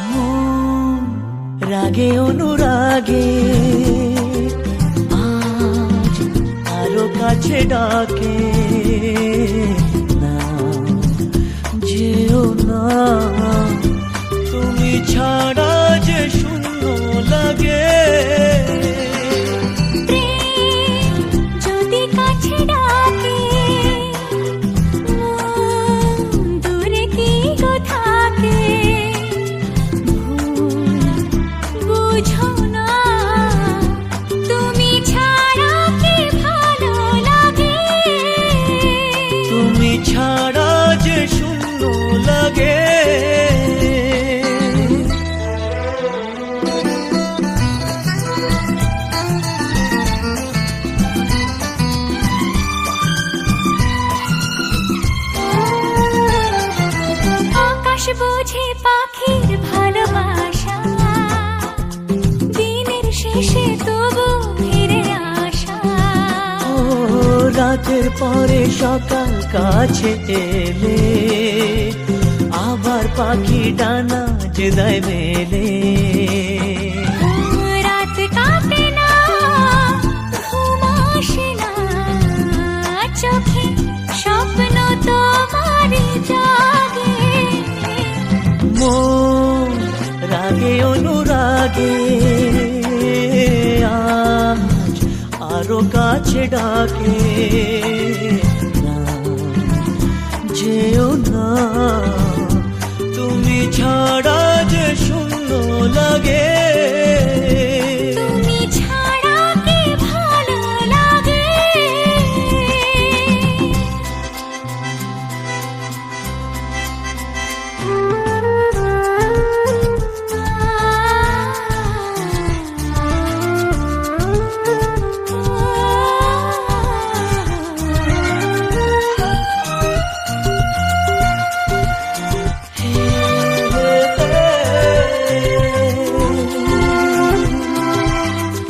মন রাগে অনুরাগে আজ আরো কাছে ডাকে, না যেও না, তুমি ছাড়া যে শূন্য লাগে। যদি কাছে ডাকে দূরে কি গো থাকে, বুঝো না তুমি ছাড়া কি ভালো লাগে, তুমি ছাড়া যে শূন্য লাগে। আকাশ বোঝে পাখির ভালোবাসা, দিনের শেষে তবু ফিরে আসা। ও রাতের পরে সকাল কাছে এলে, আবার পাখি ডানা যে দেয় মেলে। রাত কাটে না, ঘুম আসে না, চোখে স্বপ্ন তোমারই জাগে। মন রাগে অনুরাগে আজ আরো কাছে ডাকে, না যেও না, তুমি ছাড়া যে শূন্য লাগে। তুমি ছাড়া কি ভালো লাগে।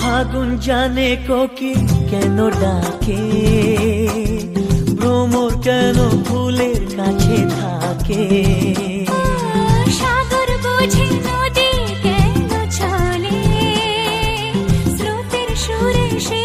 ফাগুন জানে কোকিল কেন ডাকে, ভ্রমর কেন ফুলের কাছে থাকে। সাগর বোঝে নদী কেন চলে, স্রোতের সুরে সে